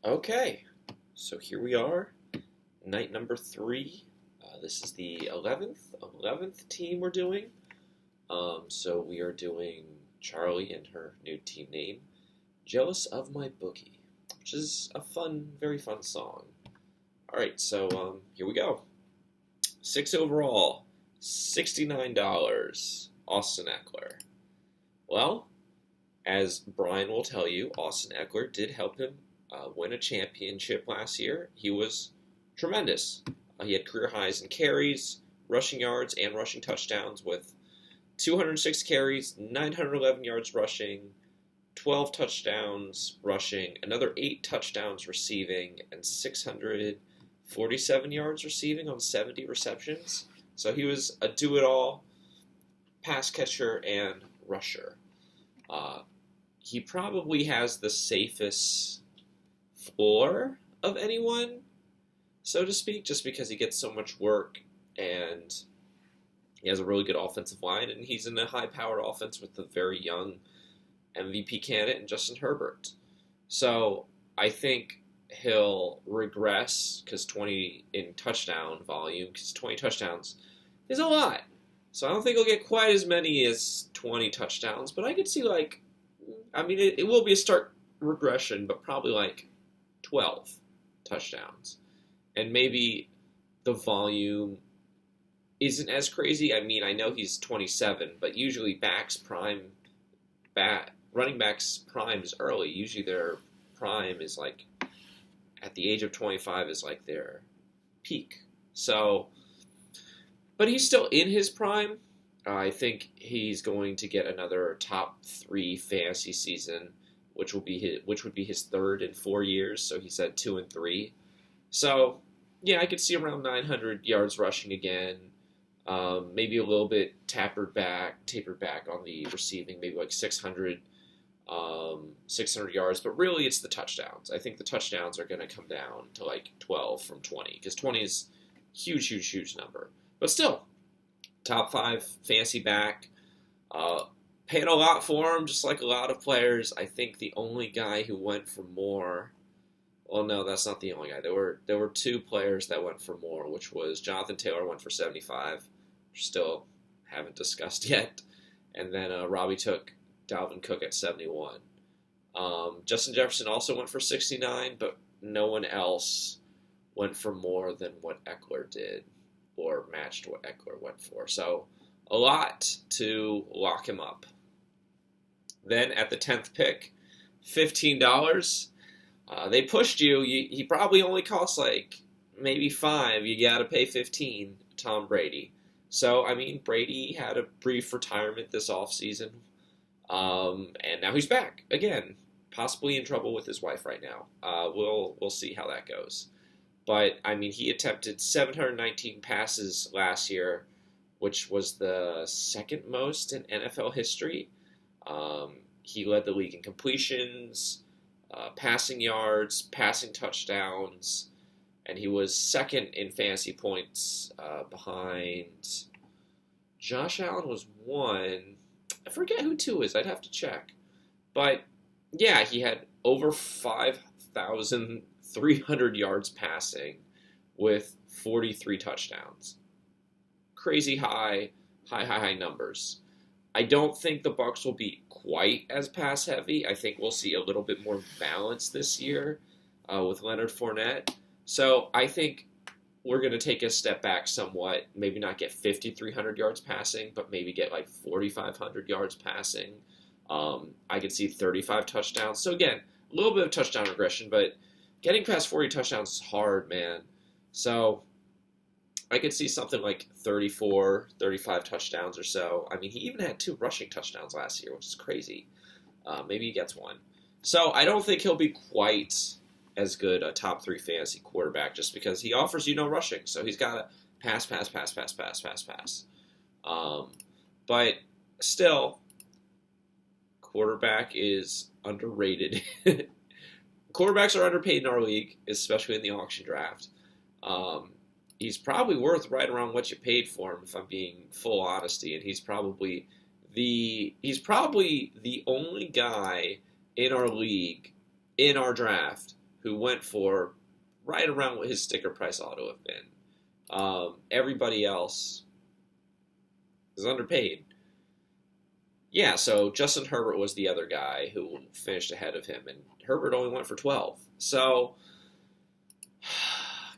Okay, so here we are, night number 3. This is the 11th team we're doing. So we are doing Charlie and her new team name, Jealous of My Boogie, which is a fun, very fun song. Alright, so here we go. 6 overall, $69, Austin Eckler. Well, as Brian will tell you, Austin Eckler did help him win a championship last year. He was tremendous. He had career highs in carries, rushing yards, and rushing touchdowns with 206 carries, 911 yards rushing, 12 touchdowns rushing, another 8 touchdowns receiving, and 647 yards receiving on 70 receptions. So he was a do-it-all pass catcher and rusher. He probably has the safest floor of anyone, so to speak, just because he gets so much work and he has a really good offensive line, and he's in a high-powered offense with a very young MVP candidate in Justin Herbert. So I think he'll regress because 20 in touchdown volume, because 20 touchdowns is a lot. So I don't think he'll get quite as many as 20 touchdowns, but I could see it will be a start regression, but probably 12 touchdowns. And maybe the volume isn't as crazy. I know he's 27, but usually running backs' prime is early. Usually their prime is at the age of 25 is their peak. So, but he's still in his prime. I think he's going to get another top 3 fantasy season, which would be his third in 4 years. So he's at 2 and 3. So yeah, I could see around 900 yards rushing again. Maybe a little bit tapered back on the receiving, maybe 600 yards. But really, it's the touchdowns. I think the touchdowns are going to come down to 12 from 20, because 20 is huge number. But still, top 5 fantasy back. Paid a lot for him, just like a lot of players. I think the only guy who went for more. Well, no, that's not the only guy. There were 2 players that went for more, which was Jonathan Taylor went for 75, which still haven't discussed yet, and then Robbie took Dalvin Cook at 71. Justin Jefferson also went for 69, but no one else went for more than what Eckler did, or matched what Eckler went for. So a lot to lock him up. Then at the 10th pick, $15. They pushed you. He probably only costs maybe 5. You got to pay 15. Tom Brady. So Brady had a brief retirement this offseason, and now he's back again, possibly in trouble with his wife right now. We'll see how that goes. But he attempted 719 passes last year, which was the second most in NFL history. He led the league in completions, passing yards, passing touchdowns, and he was second in fantasy points behind Josh Allen was 1. I forget who 2 is. I'd have to check. But, yeah, he had over 5,300 yards passing with 43 touchdowns. Crazy high numbers. I don't think the Bucs will be quite as pass heavy. I think we'll see a little bit more balance this year with Leonard Fournette. So I think we're going to take a step back somewhat. Maybe not get 5,300 yards passing, but maybe get 4,500 yards passing. I could see 35 touchdowns. So again, a little bit of touchdown regression, but getting past 40 touchdowns is hard, man. So I could see something 34, 35 touchdowns or so. He even had 2 rushing touchdowns last year, which is crazy. Maybe he gets 1. So I don't think he'll be quite as good a top 3 fantasy quarterback, just because he offers you no rushing. So he's got to pass. But still, quarterback is underrated. Quarterbacks are underpaid in our league, especially in the auction draft. He's probably worth right around what you paid for him, if I'm being full honesty, and he's probably the only guy in our league, in our draft, who went for right around what his sticker price ought to have been. Everybody else is underpaid. Yeah, so Justin Herbert was the other guy who finished ahead of him, and Herbert only went for 12. So,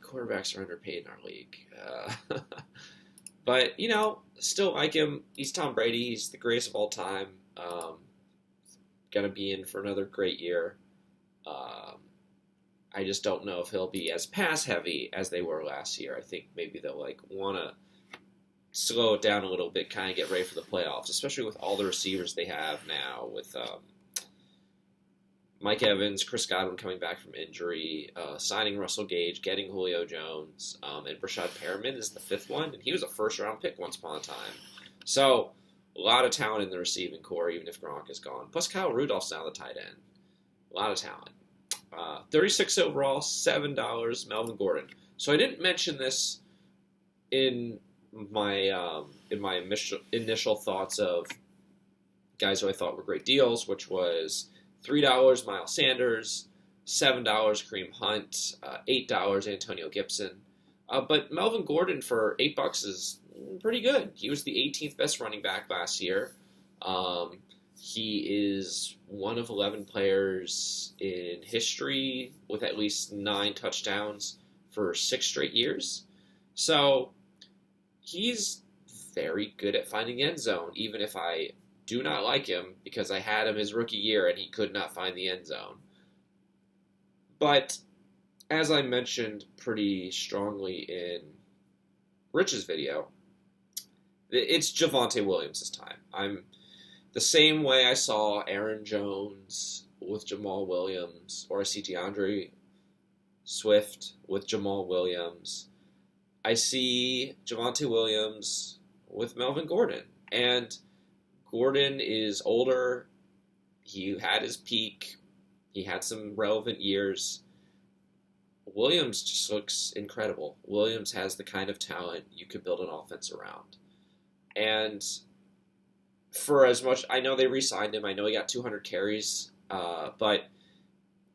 quarterbacks are underpaid in our league. But, still like him. He's Tom Brady. He's the greatest of all time. Going to be in for another great year. I just don't know if he'll be as pass-heavy as they were last year. I think maybe they'll want to slow it down a little bit, kind of get ready for the playoffs, especially with all the receivers they have now, with Mike Evans, Chris Godwin coming back from injury, signing Russell Gage, getting Julio Jones, and Brashad Perriman is the fifth one, and he was a first-round pick once upon a time. So, a lot of talent in the receiving core, even if Gronk is gone. Plus, Kyle Rudolph's now the tight end. A lot of talent. 36 overall, $7, Melvin Gordon. So I didn't mention this in my initial thoughts of guys who I thought were great deals, which was $3 Miles Sanders, $7 Kareem Hunt, $8 Antonio Gibson. But Melvin Gordon for $8 is pretty good. He was the 18th best running back last year. He is one of 11 players in history with at least 9 touchdowns for 6 straight years. So he's very good at finding the end zone, even if I do not like him because I had him his rookie year and he could not find the end zone. But as I mentioned pretty strongly in Rich's video, it's Javonte Williams' time. I'm the same way I saw Aaron Jones with Jamal Williams, or I see DeAndre Swift with Jamal Williams. I see Javonte Williams with Melvin Gordon. And Gordon is older. He had his peak. He had some relevant years. Williams just looks incredible. Williams has the kind of talent you could build an offense around. And for as much, I know they re-signed him. I know he got 200 carries, but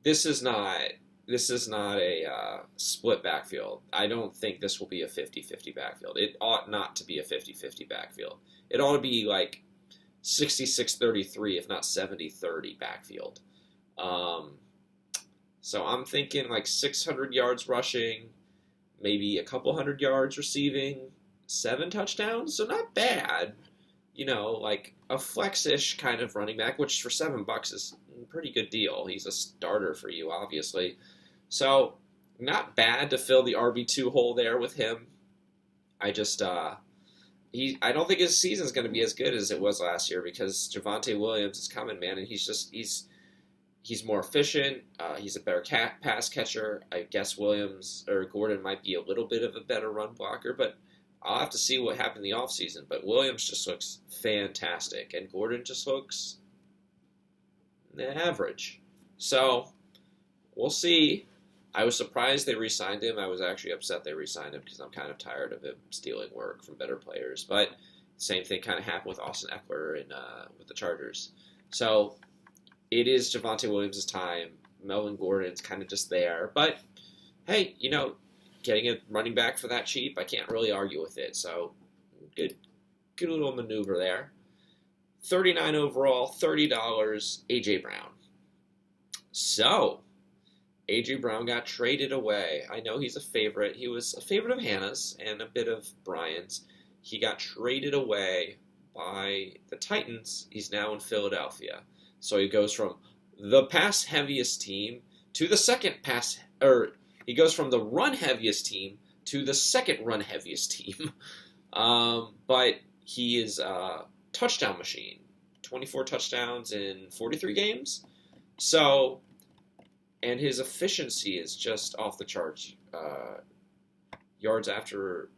this is not a split backfield. I don't think this will be a 50-50 backfield. It ought not to be a 50-50 backfield. It ought to be like 66-33, if not 70-30 backfield. So I'm thinking like 600 yards rushing, maybe a couple hundred yards receiving, 7 touchdowns. So not bad. Like a flex-ish kind of running back, which for $7 is a pretty good deal. He's a starter for you, obviously. So, not bad to fill the RB2 hole there with him. I just, I don't think his season's going to be as good as it was last year because Javonte Williams is coming, man, and he's more efficient. He's a better pass catcher. I guess Gordon might be a little bit of a better run blocker, but I'll have to see what happened in the offseason. But Williams just looks fantastic, and Gordon just looks average. So, we'll see. I was surprised they re-signed him. I was actually upset they re-signed him because I'm kind of tired of him stealing work from better players. But same thing kind of happened with Austin Eckler and with the Chargers. So, it is Javonte Williams' time. Melvin Gordon's kind of just there. But, hey, getting a running back for that cheap, I can't really argue with it. So, good little maneuver there. 39 overall, $30, A.J. Brown. So, A.J. Brown got traded away. I know he's a favorite. He was a favorite of Hannah's and a bit of Brian's. He got traded away by the Titans. He's now in Philadelphia. So he goes from the pass-heaviest team to the he goes from the run-heaviest team to the second run-heaviest team. But he is a touchdown machine. 24 touchdowns in 43 games. So, and his efficiency is just off the charts. Yards after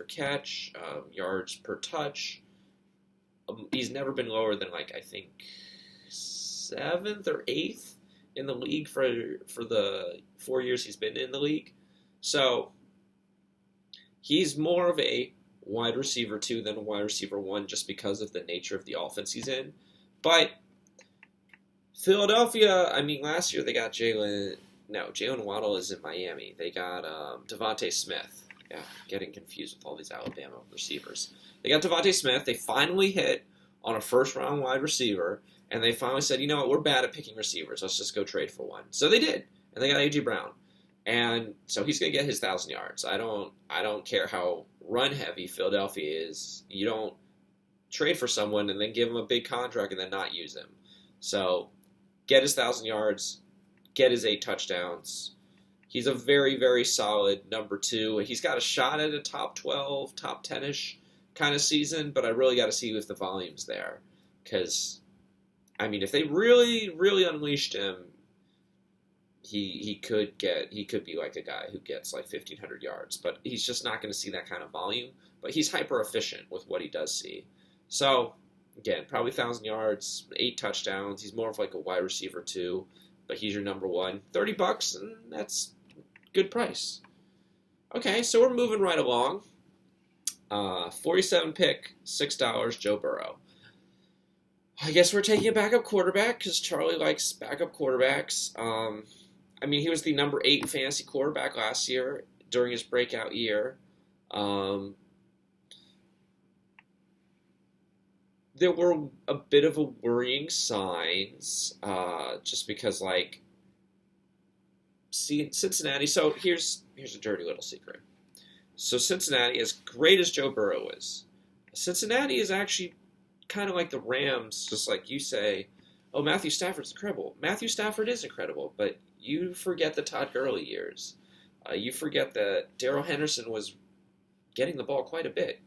catch, yards per touch. He's never been lower than I think 7th or 8th in the league for the 4 years he's been in the league. So he's more of a wide receiver 2 than a wide receiver 1 just because of the nature of the offense he's in. But Philadelphia, last year they got Jalen No, Jalen Waddle is in Miami. They got Devontae Smith. Yeah, getting confused with all these Alabama receivers. They got Devontae Smith. They finally hit on a first-round wide receiver, and they finally said, you know what, we're bad at picking receivers. Let's just go trade for one. So they did, and they got A.J. Brown. And so he's going to get his 1,000 yards. I don't care how run-heavy Philadelphia is. You don't trade for someone and then give him a big contract and then not use him. So get his 1,000 yards, get his 8 touchdowns. He's a very, very solid number 2. He's got a shot at a top 12, top 10-ish kind of season, but I really got to see if the volume's there. Because, I mean, if they really, really unleashed him, he could be like a guy who gets like 1,500 yards. But he's just not going to see that kind of volume. But he's hyper efficient with what he does see. So, again, probably 1,000 yards, 8 touchdowns. He's more of like a wide receiver too, but he's your number 1. $30, and that's good price. Okay, so we're moving right along. 47 pick, $6, Joe Burrow. I guess we're taking a backup quarterback because Charlie likes backup quarterbacks. I mean, he was the number 8 fantasy quarterback last year during his breakout year. There were a bit of a worrying signs, just because, like, see, Cincinnati. So here's a dirty little secret. So Cincinnati, as great as Joe Burrow is, Cincinnati is actually kind of like the Rams. Just like you say, oh, Matthew Stafford's incredible. Matthew Stafford is incredible, but you forget the Todd Gurley years. You forget that Darrell Henderson was getting the ball quite a bit.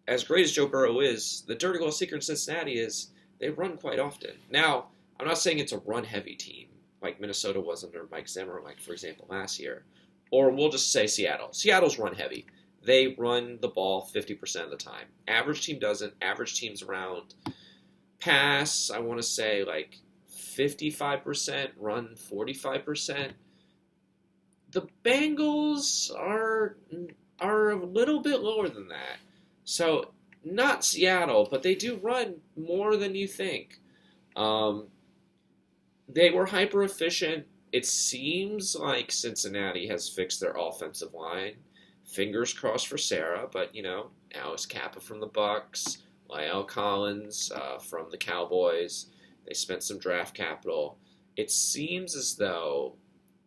As great as Joe Burrow is, the dirty little secret in Cincinnati is they run quite often. Now, I'm not saying it's a run-heavy team like Minnesota was under Mike Zimmer, like, for example, last year. Or we'll just say Seattle. Seattle's run-heavy. They run the ball 50% of the time. Average team doesn't. Average team's around pass, I want to say, like 55%, run 45%. The Bengals are a little bit lower than that. So, not Seattle, but they do run more than you think. They were hyper efficient. It seems like Cincinnati has fixed their offensive line. Fingers crossed for Sarah, but, you know, Alice Kappa from the Bucks, Lyle Collins from the Cowboys. They spent some draft capital. It seems as though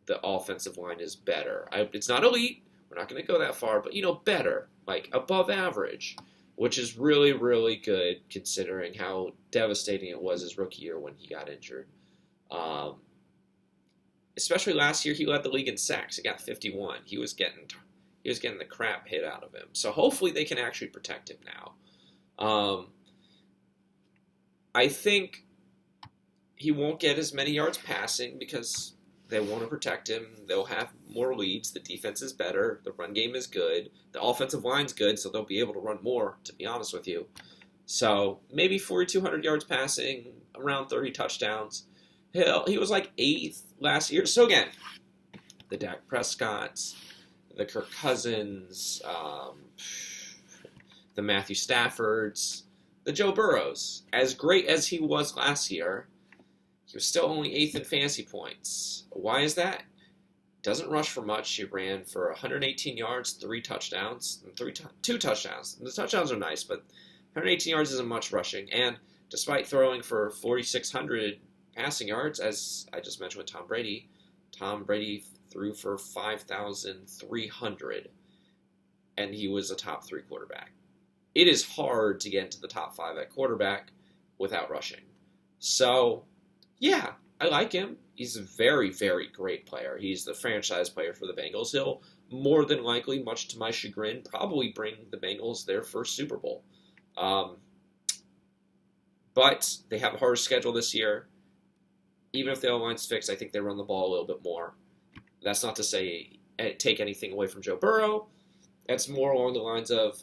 the offensive line is better. It's not elite. We're not going to go that far, but, you know, better, like above average, which is really, really good considering how devastating it was his rookie year when he got injured. Especially last year, he led the league in sacks. He got 51. He was getting the crap hit out of him. So hopefully they can actually protect him now. I think he won't get as many yards passing because they want to protect him. They'll have more leads. The defense is better. The run game is good. The offensive line's good, so they'll be able to run more, to be honest with you. So maybe 4,200 yards passing, around 30 touchdowns. He was like 8th last year. So again, the Dak Prescotts, the Kirk Cousins, the Matthew Staffords, the Joe Burrows. As great as he was last year, he was still only 8th in fantasy points. Why is that? Doesn't rush for much. He ran for 118 yards, 3 touchdowns, and 2 touchdowns. The touchdowns are nice, but 118 yards isn't much rushing. And despite throwing for 4,600 passing yards, as I just mentioned with Tom Brady threw for 5,300, and he was a top 3 quarterback. It is hard to get into the top 5 at quarterback without rushing. So, yeah, I like him. He's a very, very great player. He's the franchise player for the Bengals. He'll more than likely, much to my chagrin, probably bring the Bengals their first Super Bowl. But they have a harder schedule this year. Even if the O-line's fixed, I think they run the ball a little bit more. That's not to say take anything away from Joe Burrow. That's more along the lines of,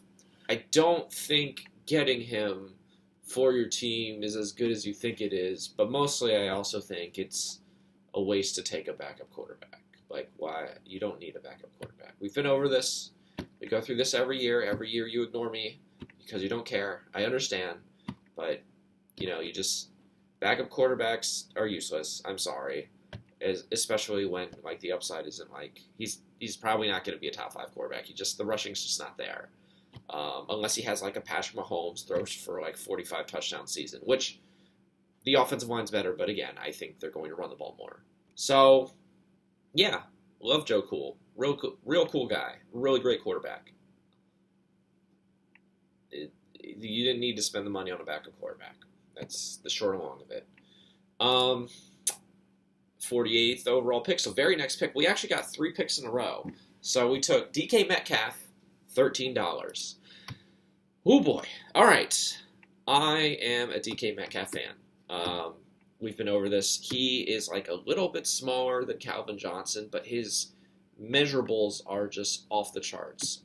I don't think getting him for your team is as good as you think it is, but mostly I also think it's a waste to take a backup quarterback. Like, why? You don't need a backup quarterback. We've been over this. We go through this every year. Every year you ignore me because you don't care. I understand. But, you know, backup quarterbacks are useless. I'm sorry. especially when like the upside isn't like he's probably not going to be a top 5 quarterback. The rushing's just not there. Unless he has like a Patrick Mahomes throws for like 45 touchdown season, which the offensive line's better, but again, I think they're going to run the ball more. So, yeah, love Joe Cool. Real cool guy. Really great quarterback. You didn't need to spend the money on a backup quarterback. That's the short and long of it. 48th overall pick. So very next pick, we actually got 3 picks in a row. So we took DK Metcalf, $13. Oh boy. All right. I am a DK Metcalf fan. We've been over this. He is like a little bit smaller than Calvin Johnson, but his measurables are just off the charts.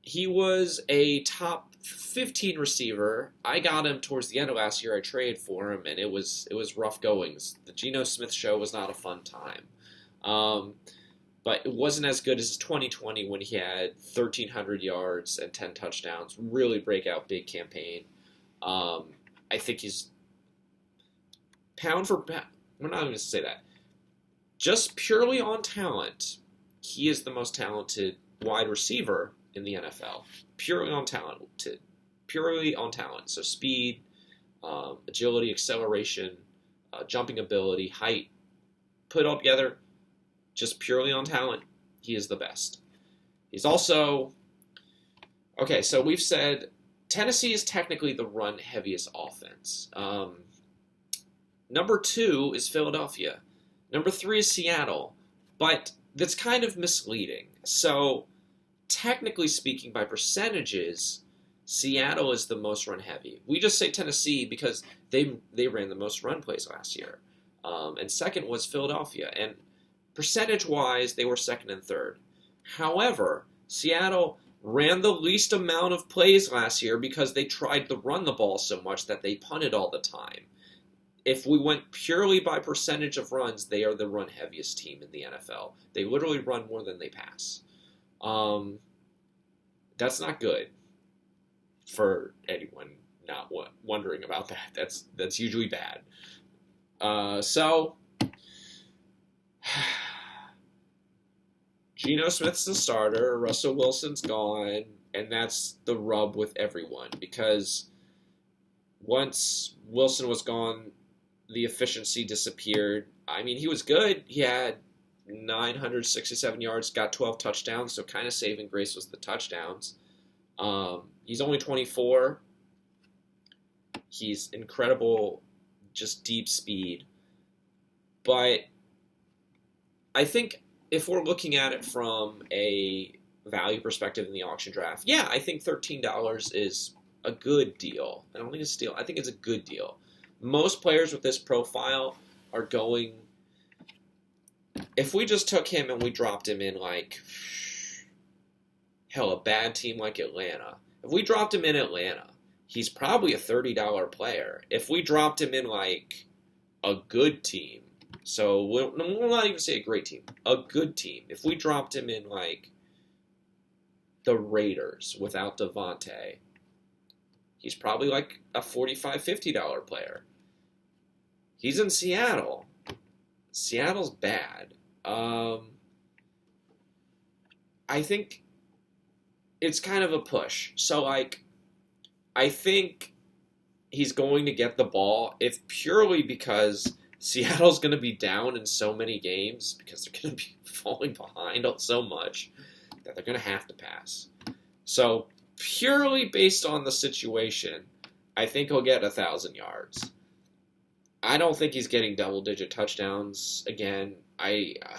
He was a top 15 receiver. I got him towards the end of last year. I traded for him, and it was rough goings. The Geno Smith show was not a fun time. But it wasn't as good as his 2020 when he had 1,300 yards and 10 touchdowns. Really breakout big campaign. I think he's pound for pound. We're not even going to say that. Just purely on talent, he is the most talented wide receiver in the NFL. Purely on talent. So speed, agility, acceleration, jumping ability, height. Put it all together, just purely on talent, he is the best. He's also... Okay, so we've said Tennessee is technically the run-heaviest offense. Number 2 is Philadelphia. Number 3 is Seattle. But that's kind of misleading. So, technically speaking, by percentages, Seattle is the most run-heavy. We just say Tennessee because they ran the most run plays last year. And second was Philadelphia. And percentage-wise, they were second and third. However, Seattle ran the least amount of plays last year because they tried to run the ball so much that they punted all the time. If we went purely by percentage of runs, they are the run-heaviest team in the NFL. They literally run more than they pass. That's not good for anyone not wondering about that. That's usually bad. So, Geno Smith's the starter, Russell Wilson's gone, and that's the rub with everyone because once Wilson was gone, the efficiency disappeared. I mean, he was good. He had 967 yards, got 12 touchdowns, so kind of saving grace was the touchdowns. He's only 24. He's incredible, just deep speed. But I think if we're looking at it from a value perspective in the auction draft, yeah, I think $13 is a good deal. I don't think it's a steal. I think it's a good deal. Most players with this profile are going... If we just took him and we dropped him in like... Hell, a bad team like Atlanta. If we dropped him in Atlanta, he's probably a $30 player. If we dropped him in like a good team, so we'll not even say a great team, a good team. If we dropped him in like the Raiders without Devontae, he's probably like a $45, $50 player. He's in Seattle. Seattle's bad. I think it's kind of a push. So, like, I think he's going to get the ball, if purely because Seattle's going to be down in so many games, because they're going to be falling behind so much, that they're going to have to pass. So, purely based on the situation, I think he'll get 1,000 yards. I don't think he's getting double-digit touchdowns again.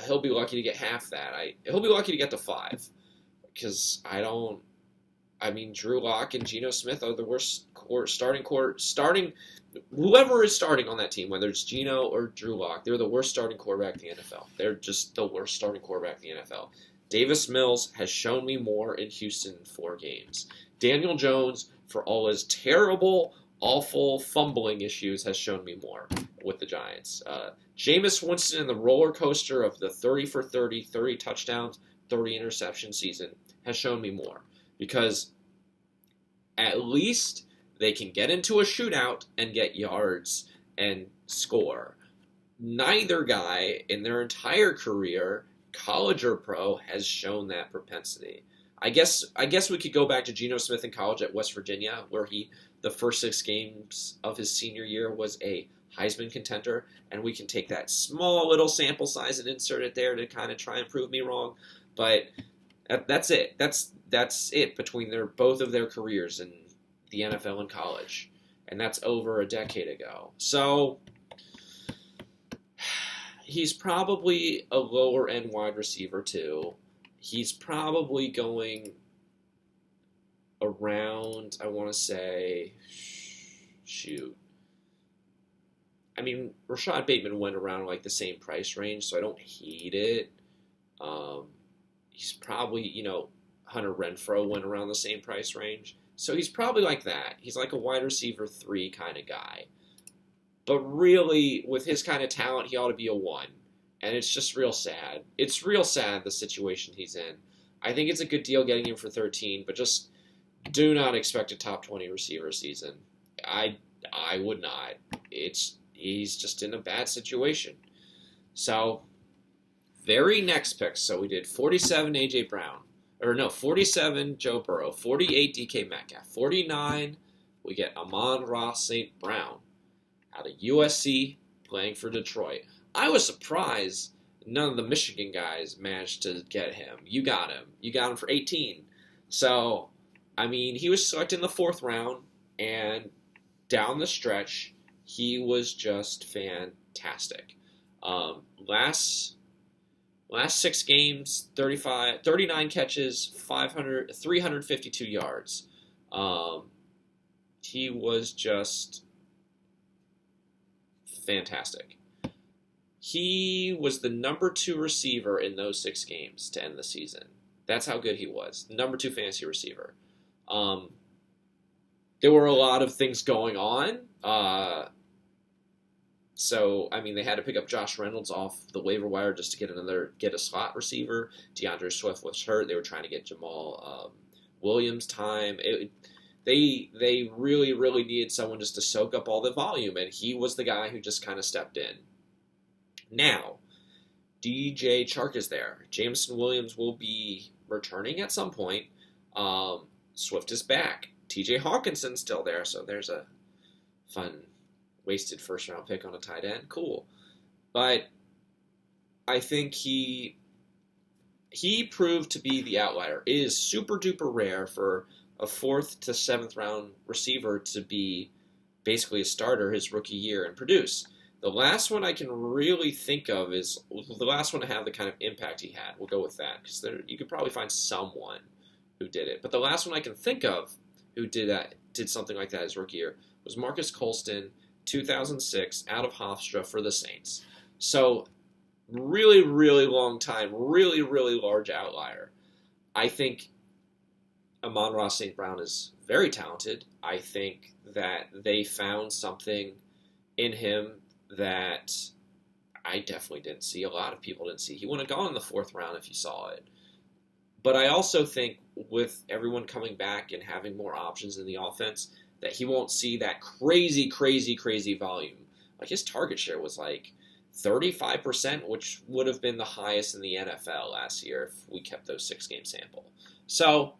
He'll be lucky to get half that. He'll be lucky to get to 5. Because Drew Lock and Geno Smith are the worst starting. Whoever is starting on that team, whether it's Geno or Drew Lock, they're the worst starting quarterback in the NFL. They're just the worst starting quarterback in the NFL. Davis Mills has shown me more in Houston in 4 games. Daniel Jones, for all his terrible, awful fumbling issues, has shown me more with the Giants. Jameis Winston in the roller coaster of the 30 for 30, 30 touchdowns, 30 interception season has shown me more. Because at least they can get into a shootout and get yards and score. neither guy in their entire career, college or pro, has shown that propensity. I guess we could go back to Geno Smith in college at West Virginia, where the first 6 games of his senior year was a Heisman contender, and we can take that small little sample size and insert it there to kind of try and prove me wrong. But that's it. That's it between both of their careers in the NFL and college, and that's over a decade ago. So he's probably a lower end wide receiver too. He's probably going around, I want to say, shoot. I mean, Rashad Bateman went around like the same price range, so I don't hate it. He's probably, Hunter Renfrow went around the same price range. So he's probably like that. He's like a wide receiver 3 kind of guy. But really, with his kind of talent, he ought to be a 1. And it's just real sad. It's real sad, the situation he's in. I think it's a good deal getting him for 13, but just do not expect a top 20 receiver season. I would not. He's just in a bad situation. So, very next pick. So we did 47 A.J. Brown. 47 Joe Burrow. 48 DK Metcalf. 49, we get Amon-Ra St. Brown out of USC playing for Detroit. I was surprised none of the Michigan guys managed to get him. You got him. You got him for 18. So, I mean, he was selected in the 4th round, and down the stretch, he was just fantastic. Last 6 games, 39 catches, 352 yards. He was just fantastic. He was the number 2 receiver in those 6 games to end the season. That's how good he was. Number 2 fantasy receiver. There were a lot of things going on. So, I mean, they had to pick up Josh Reynolds off the waiver wire just to get a slot receiver. DeAndre Swift was hurt. They were trying to get Jamal Williams time. They really, really needed someone just to soak up all the volume, and he was the guy who just kind of stepped in. Now, DJ Chark is there. Jameson Williams will be returning at some point. Swift is back. TJ Hawkinson's still there, so there's a fun wasted 1st-round pick on a tight end. Cool. But I think he proved to be the outlier. It is super-duper rare for a 4th to 7th round receiver to be basically a starter his rookie year and produce. The last one I can really think of is the last one to have the kind of impact he had. We'll go with that, because you could probably find someone who did it. But the last one I can think of who did something like that his rookie year was Marcus Colston, 2006, out of Hofstra for the Saints. So, really, really long time, really, really large outlier. I think Amon-Ra St. Brown is very talented. I think that they found something in him that I definitely didn't see. A lot of people didn't see. He wouldn't have gone in the 4th round if you saw it. But I also think with everyone coming back and having more options in the offense, that he won't see that crazy, crazy, crazy volume. Like, his target share was like 35%, which would have been the highest in the NFL last year if we kept those 6-game sample. So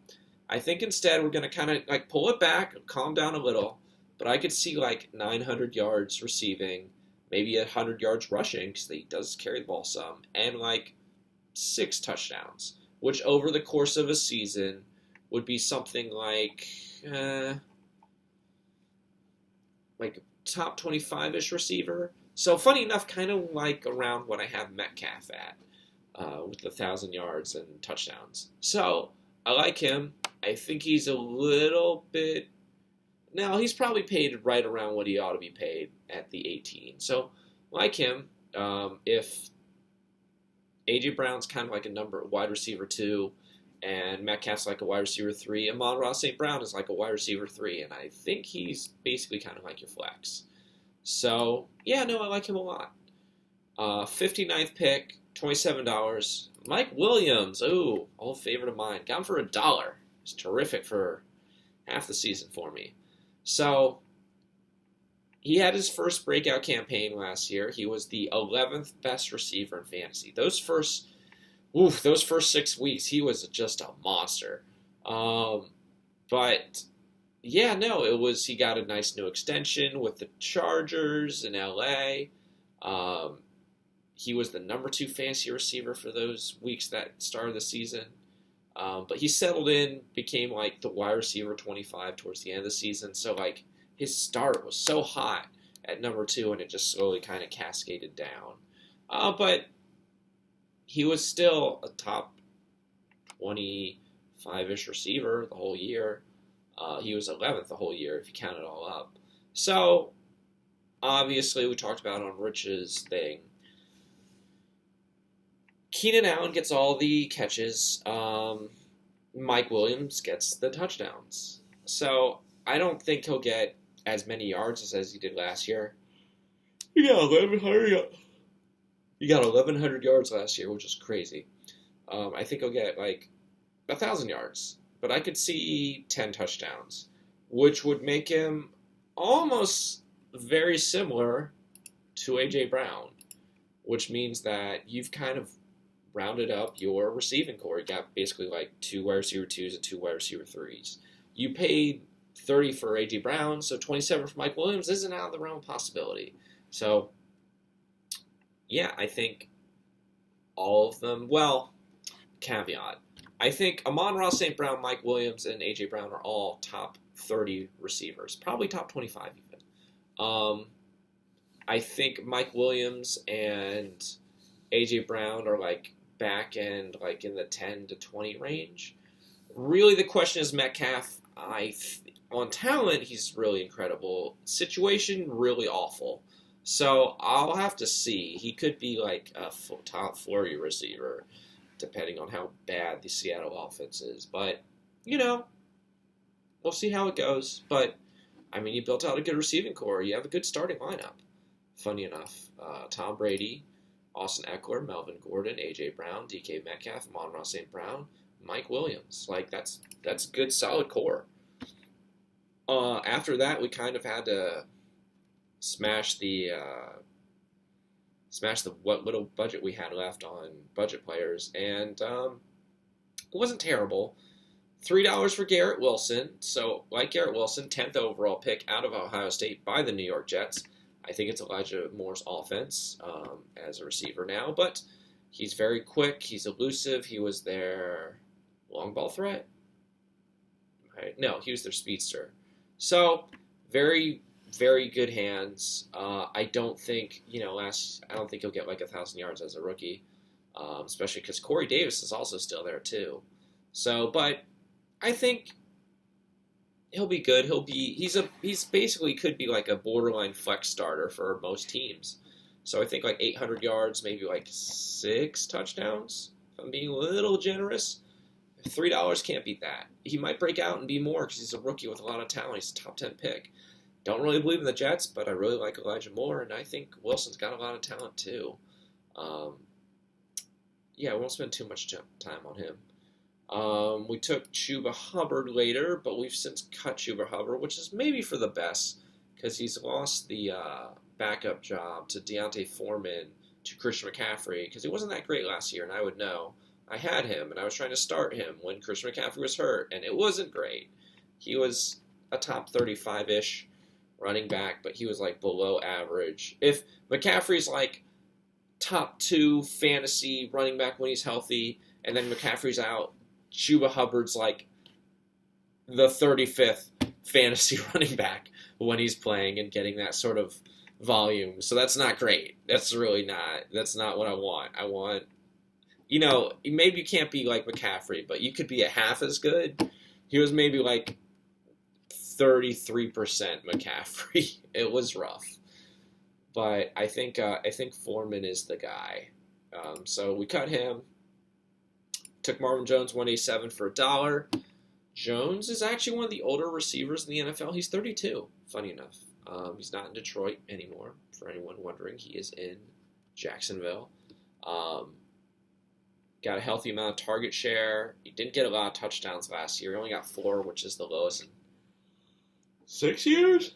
I think instead we're going to kind of like pull it back, calm down a little, but I could see like 900 yards receiving, maybe 100 yards rushing, because he does carry the ball some, and like 6 touchdowns, which over the course of a season would be something like top 25-ish receiver. So funny enough, kind of like around what I have Metcalf at with 1,000 yards and touchdowns. So I like him. I think he's a little bit... Now, he's probably paid right around what he ought to be paid at the 18. So, like him, if A.J. Brown's kind of like a wide receiver 2, and Metcalf's like a wide receiver 3, Amon-Ra St. Brown is like a wide receiver 3, and I think he's basically kind of like your flex. So, yeah, no, I like him a lot. 59th pick, $27. Mike Williams, ooh, old favorite of mine. Got him for $1. It's terrific for half the season for me. So, he had his first breakout campaign last year. He was the 11th best receiver in fantasy. Those first 6 weeks, he was just a monster. But yeah, no, he got a nice new extension with the Chargers in LA. He was the number 2 fantasy receiver for those weeks that started the season. But he settled in, became like the wide receiver 25 towards the end of the season. So like his start was so hot at number 2, and it just slowly kind of cascaded down. But he was still a top 25-ish receiver the whole year. He was 11th the whole year if you count it all up. So obviously we talked about on Rich's thing. Keenan Allen gets all the catches. Mike Williams gets the touchdowns. So I don't think he'll get as many yards as he did last year. He got 1,100 yards last year, which is crazy. I think he'll get like 1,000 yards. But I could see 10 touchdowns, which would make him almost very similar to A.J. Brown, which means that you've kind of rounded up your receiving core. You got basically like 2 wide receiver 2s and 2 wide receiver 3s. You paid 30 for A.J. Brown, so 27 for Mike Williams isn't out of the realm of possibility. So, yeah, I think all of them, well, caveat. I think Amon-Ra St. Brown, Mike Williams, and A.J. Brown are all top 30 receivers. Probably top 25 even. I think Mike Williams and A.J. Brown are like back end, like in the 10 to 20 range. Really the question is Metcalf. On talent, he's really incredible. Situation, really awful. So I'll have to see. He could be like a top 40 receiver, depending on how bad the Seattle offense is. But, we'll see how it goes. But, I mean, you built out a good receiving core. You have a good starting lineup. Funny enough, Tom Brady, Austin Eckler, Melvin Gordon, A.J. Brown, DK Metcalf, Amon-Ra St. Brown, Mike Williams. Like, that's a good, solid core. After that, we kind of had to smash the what little budget we had left on budget players, and it wasn't terrible. $3 for Garrett Wilson. So, like Garrett Wilson, 10th overall pick out of Ohio State by the New York Jets. I think it's Elijah Moore's offense as a receiver now, but he's very quick. He's elusive. He was their long ball threat. Right? No, he was their speedster. So, very, very good hands. I don't think he'll get like 1,000 yards as a rookie, especially because Corey Davis is also still there too. So, but I think he'll be good. He's basically could be like a borderline flex starter for most teams. So I think like 800 yards, maybe like 6 touchdowns. If I'm being a little generous, $3 can't beat that. He might break out and be more because he's a rookie with a lot of talent. He's a top 10 pick. Don't really believe in the Jets, but I really like Elijah Moore, and I think Wilson's got a lot of talent too. I won't spend too much time on him. We took Chuba Hubbard later, but we've since cut Chuba Hubbard, which is maybe for the best because he's lost the backup job to Deontay Foreman to Christian McCaffrey because he wasn't that great last year, and I would know. I had him, and I was trying to start him when Christian McCaffrey was hurt, and it wasn't great. He was a top 35-ish running back, but he was like below average. If McCaffrey's like top 2 fantasy running back when he's healthy, and then McCaffrey's out, Chuba Hubbard's like the 35th fantasy running back when he's playing and getting that sort of volume. So that's not great. That's not what I want. I want, maybe you can't be like McCaffrey, but you could be a half as good. He was maybe like 33% McCaffrey. It was rough. But I think Foreman is the guy. So we cut him. Took Marvin Jones 187 for $1. Jones is actually one of the older receivers in the NFL. He's 32, funny enough. He's not in Detroit anymore, for anyone wondering. He is in Jacksonville. Got a healthy amount of target share. He didn't get a lot of touchdowns last year. He only got 4, which is the lowest in 6 years?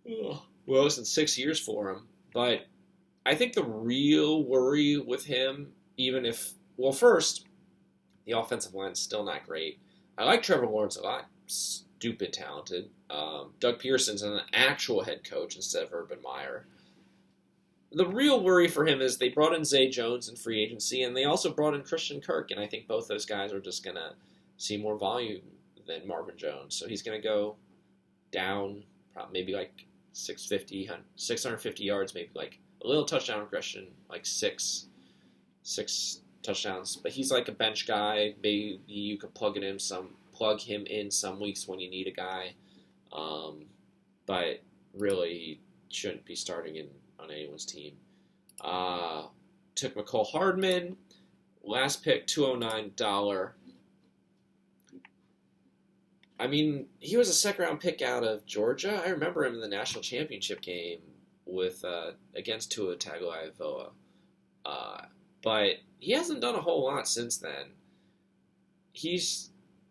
Ugh. Well, it's in 6 years for him. But I think the real worry with him, even if, well, first, the offensive line's still not great. I like Trevor Lawrence a lot. Stupid talented. Doug Pearson's an actual head coach instead of Urban Meyer. The real worry for him is they brought in Zay Jones in free agency, and they also brought in Christian Kirk, and I think both those guys are just going to see more volume than Marvin Jones. So he's going to go down maybe like 650 yards, maybe like a little touchdown regression, like six touchdowns. But he's like a bench guy. Maybe you could plug him in some weeks when you need a guy. But really, he shouldn't be starting on anyone's team. Took McCole Hardman. Last pick, $209. I mean, he was a second-round pick out of Georgia. I remember him in the national championship game against Tua Tagovailoa. But he hasn't done a whole lot since then. He's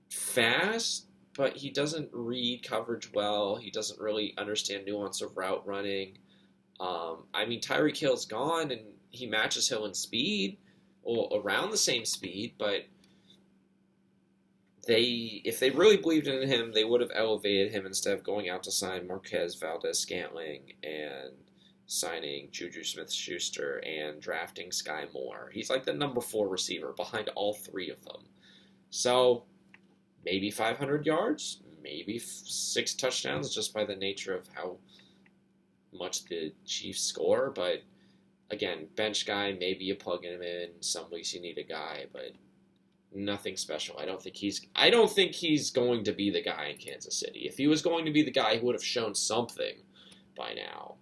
fast, but he doesn't read coverage well. He doesn't really understand nuance of route running. I mean, Tyreek Hill's gone, and he matches Hill in speed, or around the same speed, but if they really believed in him, they would have elevated him instead of going out to sign Marquez Valdez-Scantling and signing Juju Smith-Schuster and drafting Sky Moore. He's like the number 4 receiver behind all 3 of them. So maybe 500 yards, maybe 6 touchdowns, just by the nature of how much the Chiefs score. But again, bench guy, maybe you plug him in. Some weeks you need a guy, but nothing special. I don't think he's going to be the guy in Kansas City. If he was going to be the guy, he would have shown something by now.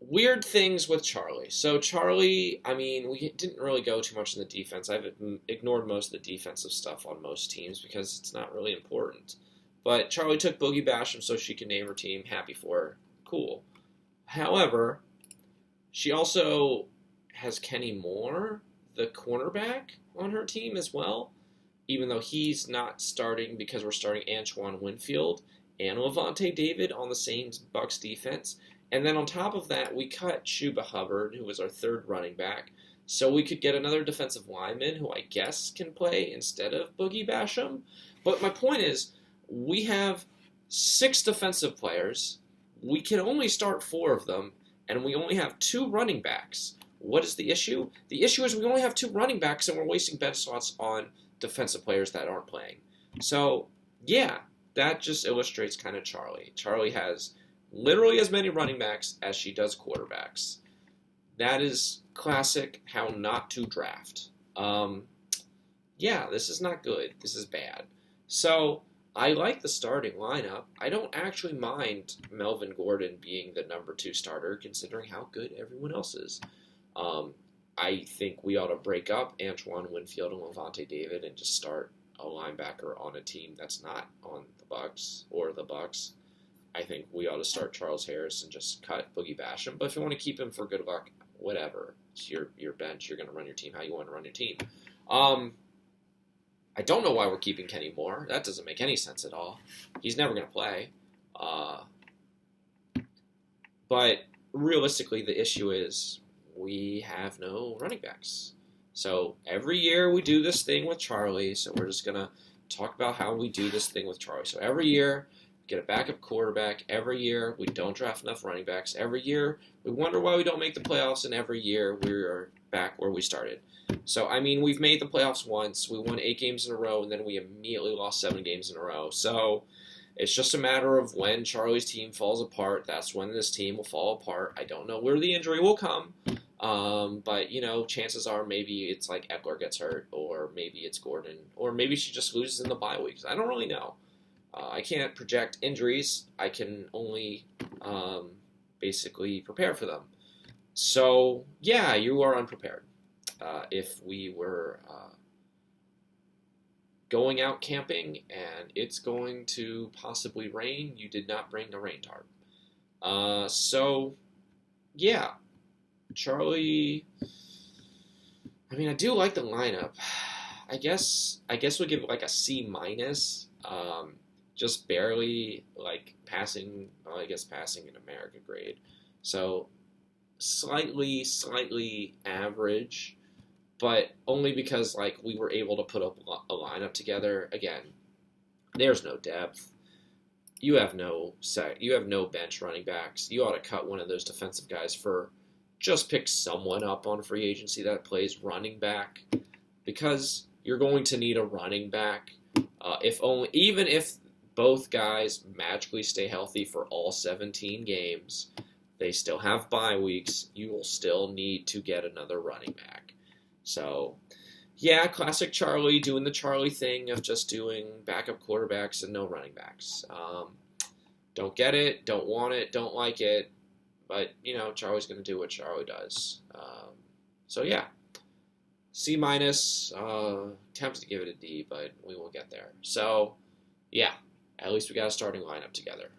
Weird things with Charlie. So Charlie, I mean, we didn't really go too much in the defense. I've ignored most of the defensive stuff on most teams because it's not really important. But Charlie took Boogie Basham so she could name her team. Happy for her. Cool. However, she also has Kenny Moore, the cornerback, on her team as well, even though he's not starting because we're starting Antoine Winfield and Levante David on the same Bucs defense. And then on top of that, we cut Chuba Hubbard, who was our 3rd running back, so we could get another defensive lineman who I guess can play instead of Boogie Basham. But my point is, we have 6 defensive players. We can only start 4 of them, and we only have 2 running backs. What is the issue? The issue is we only have 2 running backs, and we're wasting bench slots on defensive players that aren't playing. So, yeah, that just illustrates kind of Charlie. Charlie has literally as many running backs as she does quarterbacks. That is classic how not to draft. Yeah, this is not good. This is bad. So, I like the starting lineup. I don't actually mind Melvin Gordon being the number 2 starter, considering how good everyone else is. I think we ought to break up Antoine Winfield and Levante David and just start a linebacker on a team that's not on the Bucs or the Bucs. I think we ought to start Charles Harris and just cut Boogie Basham. But if you want to keep him for good luck, whatever. It's your bench. You're going to run your team how you want to run your team. I don't know why we're keeping Kenny Moore. That doesn't make any sense at all. He's never going to play. But realistically, the issue is we have no running backs. So every year we do this thing with Charlie. So we're just going to talk about how we do this thing with Charlie. So every year, get a backup quarterback. Every year, we don't draft enough running backs. Every year, we wonder why we don't make the playoffs. And every year, we're back where we started. So, I mean, we've made the playoffs once. We won 8 games in a row, and then we immediately lost 7 games in a row. So, it's just a matter of when Charlie's team falls apart. That's when this team will fall apart. I don't know where the injury will come. But, you know, chances are maybe it's like Eckler gets hurt, or maybe it's Gordon, or maybe she just loses in the bye weeks. I don't really know. I can't project injuries. I can only basically prepare for them. So, yeah, you are unprepared. If we were going out camping and it's going to possibly rain, you did not bring a rain tarp. So, yeah, Charlie, I mean, I do like the lineup. I guess we'll give it like a C-. just barely like passing. Well, I guess passing an America grade. So slightly average, but only because like we were able to put up a lineup together. Again, there's no depth. You have no bench running backs. You ought to cut one of those defensive guys for just pick someone up on free agency that plays running back, because you're going to need a running back. Even if both guys magically stay healthy for all 17 games, they still have bye weeks. You will still need to get another running back. So, yeah, classic Charlie doing the Charlie thing of just doing backup quarterbacks and no running backs. Don't get it, don't want it, don't like it, but, Charlie's going to do what Charlie does. So, yeah, C-, tempted to give it a D, but we will get there. So, yeah, at least we got a starting lineup together.